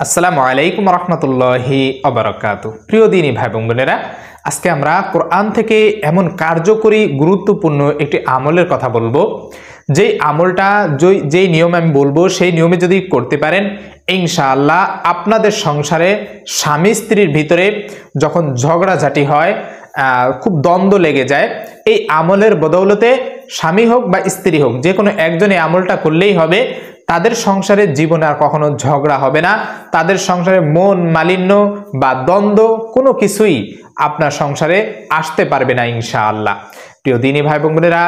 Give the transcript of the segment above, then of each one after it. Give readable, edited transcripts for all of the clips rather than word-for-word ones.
আসসালামু আলাইকুম রহমতুল্লাহি অবরাকাতু। প্রিয় দিনী ভাই বোনেরা, আজকে আমরা কোরআন থেকে এমন কার্যকরী গুরুত্বপূর্ণ একটি আমলের কথা বলবো, যেই আমলটা যেই নিয়ম আমি বলবো সেই নিয়মে যদি করতে পারেন, ইনশাআল্লাহ আপনাদের সংসারে স্বামী স্ত্রীর ভিতরে যখন ঝগড়াঝাটি হয়, খুব দ্বন্দ্ব লেগে যায়, এই আমলের বদৌলতে স্বামী হোক বা স্ত্রী হোক, যে কোনো একজনে আমলটা করলেই হবে। তাদের সংসারে জীবনে আর কখনো ঝগড়া হবে না, তাদের সংসারে মন মালিন্য বা দ্বন্দ্ব কোনো কিছুই আপনার সংসারে আসতে পারবে না ইনশাআল্লাহ। প্রিয় দিনী ভাই বোনেরা,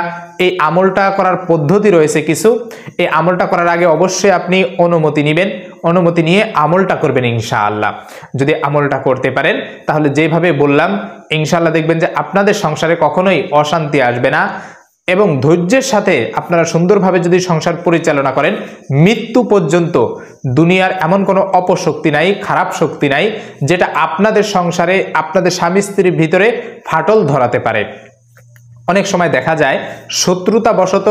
এই আমলটা করার পদ্ধতি রয়েছে কিছু। এই আমলটা করার আগে অবশ্যই আপনি অনুমতি নেবেন, অনুমতি নিয়ে আমলটা করবেন ইনশাআল্লাহ। যদি আমলটা করতে পারেন তাহলে যেভাবে বললাম ইনশাআল্লাহ দেখবেন যে আপনাদের সংসারে কখনোই অশান্তি আসবে না, এবং ধৈর্যের সাথে আপনারা সুন্দরভাবে যদি সংসার পরিচালনা করেন, মৃত্যু পর্যন্ত দুনিয়ার এমন কোনো অপশক্তি নাই, খারাপ শক্তি নাই, যেটা আপনাদের সংসারে আপনাদের স্বামী স্ত্রীর ভিতরে ফাটল ধরাতে পারে। অনেক সময় দেখা যায় শত্রুতাবশত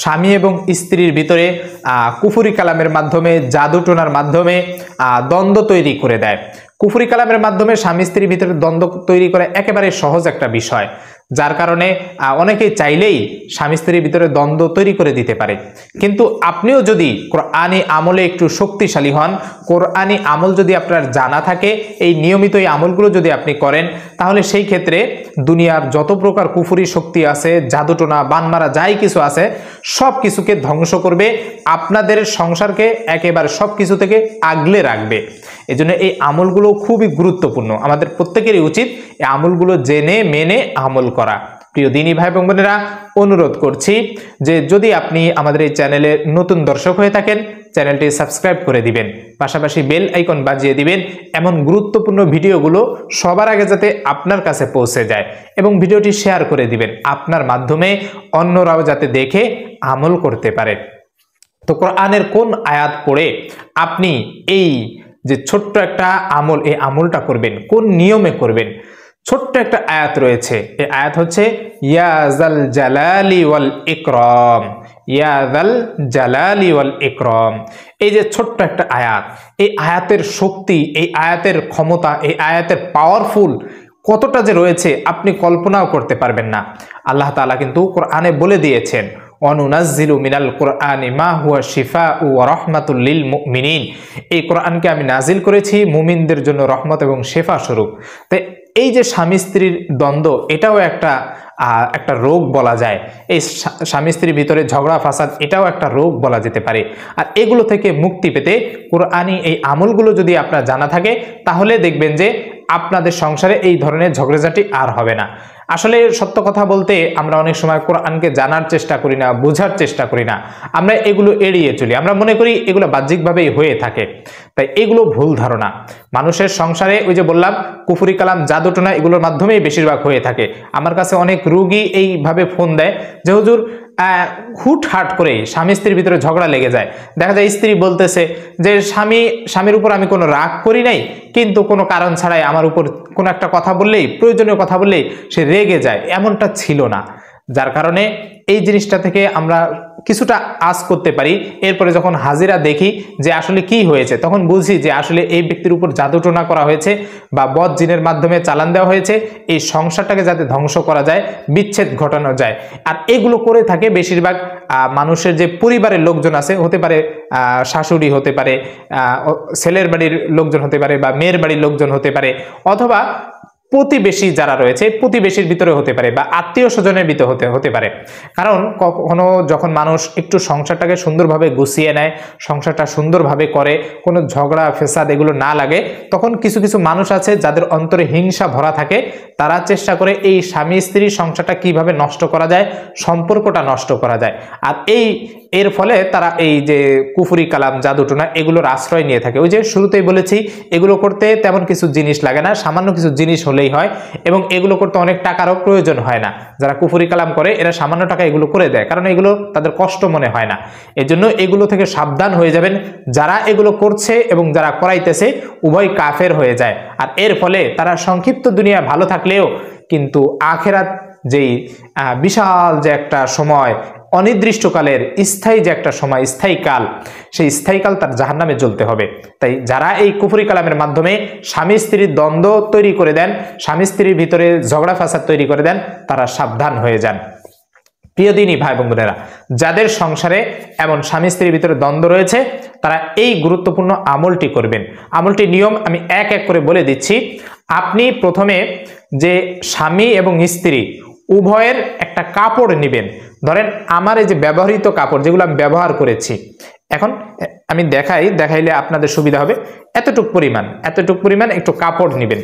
স্বামী এবং স্ত্রীর ভিতরে কুফরি কালামের মাধ্যমে, জাদুটোনার মাধ্যমে দ্বন্দ্ব তৈরি করে দেয়। কুফরি কালামের মাধ্যমে স্বামী স্ত্রীর ভিতরে দ্বন্দ্ব তৈরি করা একেবারে সহজ একটা বিষয়, যার কারণে অনেকেই চাইলেই স্বামী স্ত্রীর ভিতরে দ্বন্দ্ব তৈরি করে দিতে পারে। কিন্তু আপনিও যদি কোরআনী আমলে একটু শক্তিশালী হন, কোরআনী আমল যদি আপনার জানা থাকে, এই নিয়মিত এই আমলগুলো যদি আপনি করেন, তাহলে সেই ক্ষেত্রে দুনিয়ার যত প্রকার কুফরি শক্তি আছে, জাদুটোনা, বানমারা যাই কিছু আছে, সব কিছুকে ধ্বংস করবে, আপনাদের সংসারকে একেবারে সব কিছু থেকে আগলে রাখবে। এজন্য এই আমলগুলো খুবই গুরুত্বপূর্ণ, আমাদের প্রত্যেকেরই উচিত এই আমলগুলো জেনে মেনে আমল করা। প্রিয় দিনী ভাই বোনেরা, অনুরোধ করছি যে যদি আপনি আমাদের এই চ্যানেলে নতুন দর্শক হয়ে থাকেন, চ্যানেলটি সাবস্ক্রাইব করে দিবেন, পাশাপাশি বেল আইকন বাজিয়ে দিবেন, এমন গুরুত্বপূর্ণ ভিডিওগুলো সবার আগে যাতে আপনার কাছে পৌঁছে যায়, এবং ভিডিওটি শেয়ার করে দিবেন, আপনার মাধ্যমে অন্যরাও যাতে দেখে আমল করতে পারে। তো কোরআনের কোন আয়াত পড়ে আপনি এই যে ছোট্ট একটা আমল, এই আমলটা করবেন, কোন নিয়মে করবেন? ছোট্ট একটা আয়াত রয়েছে, এই আয়াত হচ্ছে ইয়া যাল জালালি ওয়াল ইকরাম, ইয়া যাল জালালি ওয়াল ইকরাম। এই যে ছোট্ট একটা আয়াত, এই আয়াতের শক্তি, এই আয়াতের ক্ষমতা, এই আয়াতের পাওয়ারফুল কতটা যে রয়েছে আপনি কল্পনাও করতে পারবেন না। আল্লাহ তাআলা কিন্তু কোরআনে বলে দিয়েছেন, অনুনাজ্জিলু মিনাল কোরআনি মা হুয়া শিফাউ ওয়া রাহমাতুল লিল মুমিনিন। এই কোরআনকে আমি নাজিল করেছি মুমিনদের জন্য রহমত এবং শেফা স্বরূপ। তাই এই যে স্বামী স্ত্রীর দ্বন্দ্ব, এটাও একটা রোগ বলা যায়। এই স্বামী স্ত্রীর ভিতরে ঝগড়া ফাসাদ, এটাও একটা রোগ বলা যেতে পারে। আর এগুলো থেকে মুক্তি পেতে কোরআনী এই আমলগুলো যদি আপনার জানা থাকে, তাহলে দেখবেন যে আপনাদের সংসারে এই ধরনের ঝগড়াঝাটি আর হবে না। আসলে সত্য কথা বলতে আমরা অনেক সময় কোরআনকে জানার চেষ্টা করি না, বোঝার চেষ্টা করি না, আমরা এগুলো এড়িয়ে চলি, আমরা মনে করি এগুলো বাহ্যিকভাবেই হয়ে থাকে। তাই এগুলো ভুল ধারণা। মানুষের সংসারে ওই যে বললাম কুফরি কালাম, জাদুটোনা, এগুলোর মাধ্যমেই বেশিরভাগ হয়ে থাকে। আমার কাছে অনেক রোগী এইভাবে ফোন দেয় যে হুজুর হুটহাট করে স্বামী স্ত্রীর ভিতরে ঝগড়া লেগে যায়। দেখা যায় স্ত্রী বলতেছে যে স্বামীর উপর আমি কোনো রাগ করি নাই, কিন্তু কোনো কারণ ছাড়াই আমার উপর কোনো একটা কথা বললেই, প্রয়োজনীয় কথা বললেই সে রেগে যায়। এমনটা ছিল না, যার কারণে এই জিনিসটা থেকে আমরা কিছুটা আঁচ করতে পারি। এরপরে যখন হাজিরা দেখি যে আসলে কি হয়েছে, তখন বুঝি যে আসলে এই ব্যক্তির উপর জাদুটোনা করা হয়েছে বা বদ জিনের মাধ্যমে চালান দেওয়া হয়েছে, এই সংসারটাকে যাতে ধ্বংস করা যায়, বিচ্ছেদ ঘটানো যায়। আর এগুলো করে থাকে বেশিরভাগ মানুষের যে পরিবারের লোকজন আছে, হতে পারে শাশুড়ি, হতে পারে ছেলের বাড়ির লোকজন, হতে পারে বা মেয়ের বাড়ির লোকজন, হতে পারে অথবা প্রতিবেশী যারা রয়েছে, প্রতিবেশীর ভিতরে হতে পারে বা আত্মীয় স্বজনের ভিতরে হতে পারে। কারণ কখনো যখন মানুষ একটু সংসারটাকে সুন্দরভাবে গুছিয়ে নেয়, সংসারটা সুন্দরভাবে করে, কোনো ঝগড়া ফেসাদ এগুলো না লাগে, তখন কিছু কিছু মানুষ আছে যাদের অন্তরে হিংসা ভরা থাকে, তারা চেষ্টা করে এই স্বামী স্ত্রীর সংসারটা কিভাবে নষ্ট করা যায়, সম্পর্কটা নষ্ট করা যায়। আর এর ফলে তারা এই যে কুফরি কালাম, জাদুটোনা, এগুলোর আশ্রয় নিয়ে থাকে। ওই যে শুরুতেই বলেছি, এগুলো করতে তেমন কিছু জিনিস লাগে না, সামান্য কিছু জিনিস হলেই হয়, এবং এগুলো করতে অনেক টাকারও প্রয়োজন হয় না। যারা কুফরি কালাম করে এরা সামান্য টাকা এগুলো করে দেয়, কারণ এগুলো তাদের কষ্ট মনে হয় না। এজন্য এগুলো থেকে সাবধান হয়ে যাবেন। যারা এগুলো করছে এবং যারা করাইতেছে উভয় কাফের হয়ে যায়, আর এর ফলে তারা সংক্ষিপ্ত দুনিয়া ভালো থাকলেও কিন্তু আখেরাত যেই বিশাল যে একটা সময়, অনির্দিষ্টকালের স্থায়ী যে একটা সময়, স্থায়ী কাল, সেই স্থায়ী কাল তার জাহান্নামে জ্বলতে হবে। তাই যারা এই কুফরি কালামের মাধ্যমে স্বামী স্ত্রীর দ্বন্দ্ব তৈরি করে দেন, স্বামী স্ত্রীর ভিতরে ঝগড়া ফাসাদ তৈরি করে দেন, তারা সাবধান হয়ে যান। প্রিয় দিনী ভাই বোনেরা, যাদের সংসারে এমন স্বামী স্ত্রীর ভিতরে দ্বন্দ্ব রয়েছে, তারা এই গুরুত্বপূর্ণ আমলটি করবেন। আমলটির নিয়ম আমি এক এক করে বলে দিচ্ছি। আপনি প্রথমে যে স্বামী এবং স্ত্রী উভয়ের একটা কাপড় নেবেন। ধরেন আমার এই যে ব্যবহৃত কাপড়, যেগুলো আমি ব্যবহার করেছি, এখন আমি দেখাইলে আপনাদের সুবিধা হবে। এতটুক পরিমাণ একটু কাপড় নেবেন।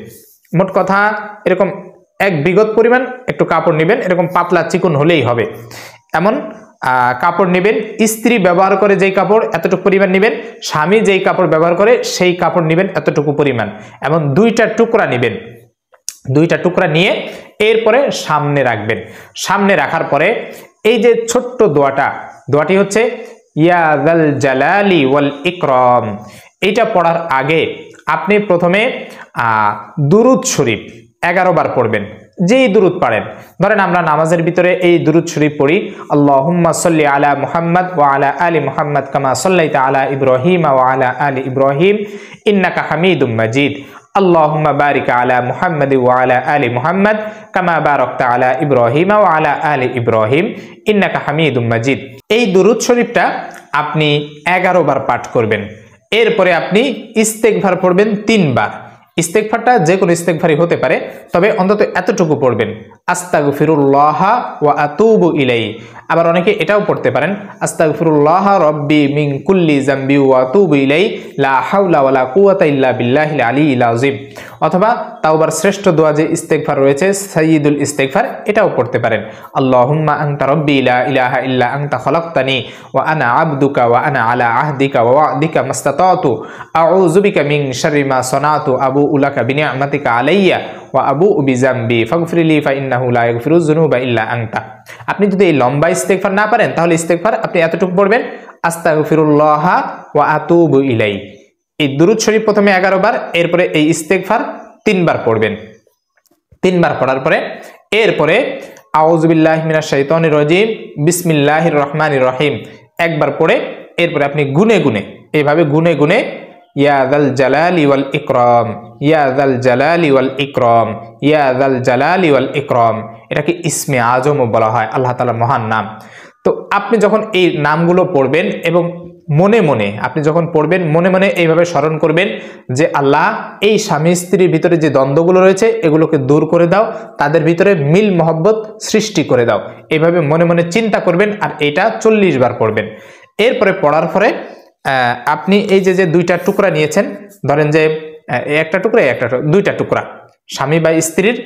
মোট কথা এরকম এক বিঘত পরিমাণ একটু কাপড় নেবেন, এরকম পাতলা চিকন হলেই হবে। এমন কাপড় নেবেন। স্ত্রী ব্যবহার করে যেই কাপড় এতটুকু পরিমাণ নেবেন, স্বামী যেই কাপড় ব্যবহার করে সেই কাপড় নেবেন এতটুকু পরিমাণ। এমন দুইটা টুকরা নেবেন। দুইটা টুকরা নিয়ে এরপরে সামনে রাখবেন। সামনে রাখার পরে এই যে ছোট্ট দোয়াটি হচ্ছে ইয়া যাল জালালি ওয়াল ইকরাম, এইটা পড়ার আগে আপনি প্রথমে দুরুদ শরীফ 11 বার পড়বেন। যেই দুরুদ পারেন, ধরেন আমরা নামাজের ভিতরে এই দুরুদ শরীফ পড়ি, আল্লাহুম্মা সাল্লি আলা মুহাম্মাদ ওয়া আলা আলি মুহাম্মাদ কামা সাল্লাইতা আলা ইব্রাহিম ওয়া আলা আলি ইব্রাহিম ইন্নাকা হামিদুম মাজিদ, আল্লাহুম্মা বারিক আলা মুহাম্মাদ ওয়া আলা আলি মুহাম্মাদ কামা বারাকতা আলা ইব্রাহিম ওয়া আলা আলি ইব্রাহিম ইন্নাকা হামিদুম মাজিদ। এই দুরুদ শরীফটা আপনি 11 বার পাঠ করবেন। এরপরে আপনি ইস্তেগফার পড়বেন 3 বার। ইস্তেগফারটা যে কোনো ইস্তেগফারই হতে পারে, তবে অন্তত এতটুকু পড়বেন, আস্তাগফিরুল্লাহ ওয়া আতুবু ইলাইহি। আবার অনেকে এটাও পড়তে পারেন, আস্তাগফিরুল্লাহ রব্বি মিন কুল্লি যামবি ওয়া আতুবু ইলাইহি লা হাওলা ওয়ালা কুওয়াতা ইল্লা বিল্লাহিল আলিয়্যিল আযীম। অথবা তাওবার শ্রেষ্ঠ দোয়া যে ইস্তেগফার রয়েছে, সাইয়্যিদুল ইস্তেগফার, এটাও পড়তে পারেন। আল্লাহুম্মা আনতা রব্বি লা ইলাহা ইল্লা আনতা খালাকতানি ওয়া আনা আবদুকা ওয়া আনা আলা আহদিকা ওয়া ওয়া'দিকা মাস্তাতাতু আউযু বিকা মিন শাররি মা সানাতু আবু উলাকা বিনি'মাতিকা আলাইয়া ওয়া আবু বিজামবি ফাগফিরলি ফাইন্নাহু লা ইয়াগফিরুয যুনুবা ইল্লা আনতা। আপনি যদি এই লম্বা ইস্তেগফার না পারেন, তাহলে ইস্তেগফার আপনি এতটুকু পড়বেন, আস্তাগফিরুল্লাহ ওয়া আতুবু ইলাইহি। এই দুরূদ শরীফ প্রথমে 11 বার, এরপরে এই ইস্তেগফার 3 বার পড়বেন। 3 বার পড়ার পরে এরপরে আউযু বিল্লাহি মিনাশ শাইতানির রাজিম বিসমিল্লাহির রহমানির রহিম একবার পড়ে এরপরে আপনি গুনে এইভাবে গুনে ইয়া যাল জালালি ওয়াল ইকরাম, ইয়া যাল জালালি ওয়াল ইকরাম, ইয়া যাল জালালি ওয়াল ইকরাম, এটাকে ইসমে আজমও বলা হয়, আল্লাহ তাআলার মহান নাম। তো আপনি যখন এই নামগুলো পড়বেন এবং মনে মনে আপনি যখন পড়বেন, মনে মনে এইভাবে স্মরণ করবেন যে আল্লাহ, এই স্বামী স্ত্রীর ভিতরে যে দ্বন্দ্বগুলো রয়েছে এগুলোকে দূর করে দাও, তাদের ভিতরে মিল মহব্বত সৃষ্টি করে দাও। এইভাবে মনে মনে চিন্তা করবেন আর এটা 40 বার পড়বেন। এরপরে পড়ার পরে আপনি এই যে দুইটা টুকরা নিয়েছেন, ধরেন যে একটা টুকরা দুইটা টুকরা, স্বামী বা স্ত্রীর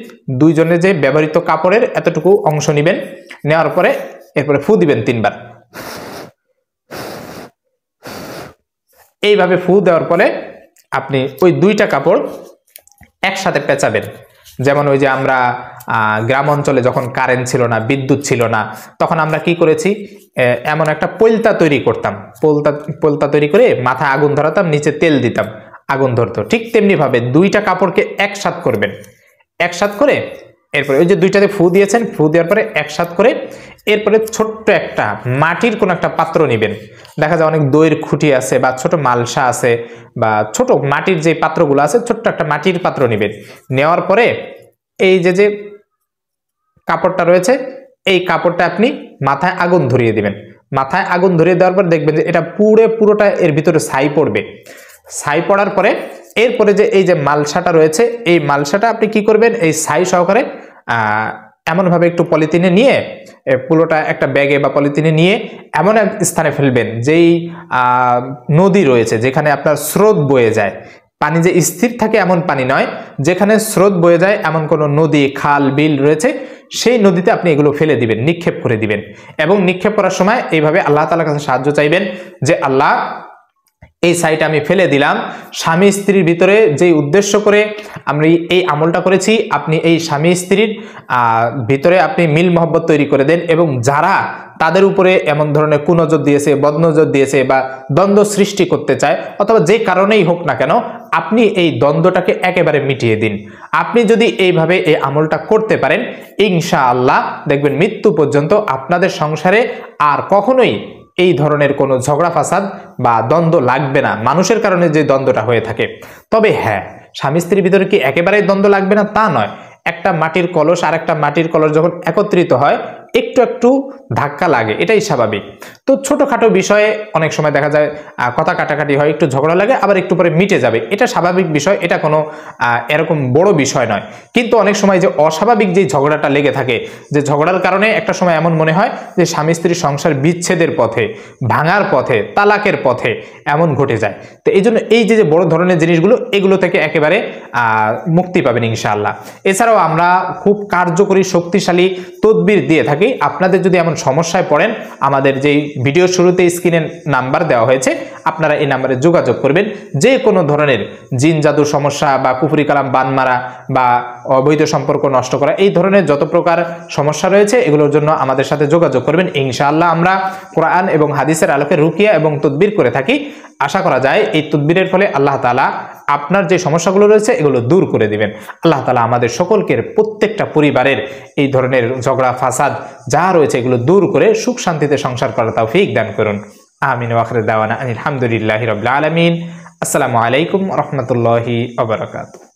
দুইজনের যে ব্যবহৃত কাপড়ের এতটুকু অংশ নেবেন। নেওয়ার পরে এরপরে ফু দিবেন 3 বার। এইভাবে ফু দেওয়ার পরে আপনি ওই দুইটা কাপড় একসাথে পেঁচাবেন। যেমন ওই যে আমরা গ্রাম অঞ্চলে যখন কারেন্ট ছিল না, বিদ্যুৎ ছিল না, তখন আমরা কি করেছি, এমন একটা পৈলতা তৈরি করতাম। পৈলতা তৈরি করে মাথায় আগুন ধরাতাম, নিচে তেল দিতাম, আগুন ধরতো। ঠিক তেমনি ভাবে দুইটা কাপড়কে একসাথ করবেন। একসাথ করে এরপরে ওই যে দুইটাতে ফু দিয়েছেন, ফু দেওয়ার পরে একসাথ করে এরপরে ছোট্ট একটা মাটির কোন একটা পাত্র নেবেন। দেখা যায় অনেক দইয়ের খুঁটি আছে বা ছোট মালসা আছে বা ছোট মাটির যে পাত্রগুলো আছে, ছোট্ট একটা মাটির পাত্র নেবেন। নেওয়ার পরে এই যে কাপড়টা রয়েছে, এই কাপড়টা আপনি মাথায় আগুন ধরিয়ে দিবেন। মাথায় আগুন ধরিয়ে দেওয়ার পর দেখবেন যে এটা পুরোটা এর ভিতরে ছাই পড়বে। ছাই পড়ার পরে এরপরে যে এই যে মালসাটা রয়েছে, এই মালসাটা আপনি কি করবেন, এই ছাই সহকারে এমনভাবে একটু পলিথিনে নিয়ে, পুরোটা একটা ব্যাগে বা পলিথিনে নিয়ে এমন এক স্থানে ফেলবেন যেই নদী রয়েছে, যেখানে আপনার স্রোত বয়ে যায়। পানি যে স্থির থাকে এমন পানি নয়, যেখানে স্রোত বয়ে যায় এমন কোনো নদী, খাল, বিল রয়েছে, সেই নদীতে আপনি এগুলো ফেলে দিবেন, নিক্ষেপ করে দিবেন। এবং নিক্ষেপ করার সময় এইভাবে আল্লাহ তাআলার কাছে সাহায্য চাইবেন যে আল্লাহ, এই ছাইটা আমি ফেলে দিলাম। স্বামী স্ত্রীর ভিতরে যেই উদ্দেশ্য করে আমরা এই আমলটা করেছি, আপনি এই স্বামী স্ত্রীর ভিতরে আপনি মিল মহব্বত তৈরি করে দেন। এবং যারা তাদের উপরে এমন ধরনের কুনজর দিয়েছে, বদনজর দিয়েছে বা দ্বন্দ্ব সৃষ্টি করতে চায়, অথবা যে কারণেই হোক না কেন, আপনি এই দ্বন্দ্বটাকে একেবারে মিটিয়ে দিন। আপনি যদি এইভাবে এই আমলটা করতে পারেন, ইনশাআল্লাহ দেখবেন মৃত্যু পর্যন্ত আপনাদের সংসারে আর কখনোই এই ধরনের কোনো ঝগড়া ফাসাদ বা দ্বন্দ্ব লাগবে না, মানুষের কারণে যে দ্বন্দ্বটা হয়ে থাকে। তবে হ্যাঁ, স্বামী স্ত্রীর ভিতরে কি একেবারেই দ্বন্দ্ব লাগবে না তা নয়, একটা মাটির কলস আর একটা মাটির কলস যখন একত্রিত হয় একটু একটু ধাক্কা লাগে, এটাই স্বাভাবিক। তো ছোটখাটো বিষয়ে অনেক সময় দেখা যায় কথা কাটাকাটি হয়, একটু ঝগড়া লাগে, আবার একটু পরে মিটে যাবে, এটা স্বাভাবিক বিষয়, এটা কোনো এরকম বড় বিষয় নয়। কিন্তু অনেক সময় যে অস্বাভাবিক যে ঝগড়াটা লেগে থাকে, যে ঝগড়ার কারণে একটা সময় এমন মনে হয় যে স্বামী স্ত্রীর সংসার বিচ্ছেদের পথে, ভাঙার পথে, তালাকের পথে এমন ঘটে যায়। তো এই জন্য এই যে বড় ধরনের জিনিসগুলো, এগুলো থেকে একেবারে মুক্তি পাবেন ইনশাআল্লাহ। এছাড়াও আমরা খুব কার্যকরী শক্তিশালী তদবির দিয়ে থাকি। আপনাদের যদি এমন সমস্যায় পড়েন, আমাদের যেই ভিডিও শুরুতে স্ক্রিনে নাম্বার দেওয়া হয়েছে, আপনারা এই নাম্বারে যোগাযোগ করবেন। যে কোনো ধরনের জিন জাদুর সমস্যা বা কুফরি কালাম বান মারা বা অবৈধ সম্পর্ক নষ্ট করা, এই ধরনের যত প্রকার সমস্যা রয়েছে এগুলোর জন্য আমাদের সাথে যোগাযোগ করবেন। ইনশাআল্লাহ আমরা কোরআন এবং হাদিসের আলোকে রুকিয়া এবং তদবির করে থাকি। আশা করা যায় এই তদবিরের ফলে আল্লাহ তাআলা আপনার যে সমস্যাগুলো রয়েছে এগুলো দূর করে দিবেন। আল্লাহ তাআলা আমাদের সকলকে, প্রত্যেকটা পরিবারের এই ধরনের ঝগড়া ফাসাদ যা রয়েছে এগুলো দূর করে সুখ শান্তিতে সংসার করার তৌফিক দান করুন। আমিন ওয়া আখিরু দাওয়ানা আলহামদুলিল্লাহি রাব্বিল আলামিন। আসসালামু আলাইকুম ওয়া রাহমাতুল্লাহি ওয়া বারাকাতুহু।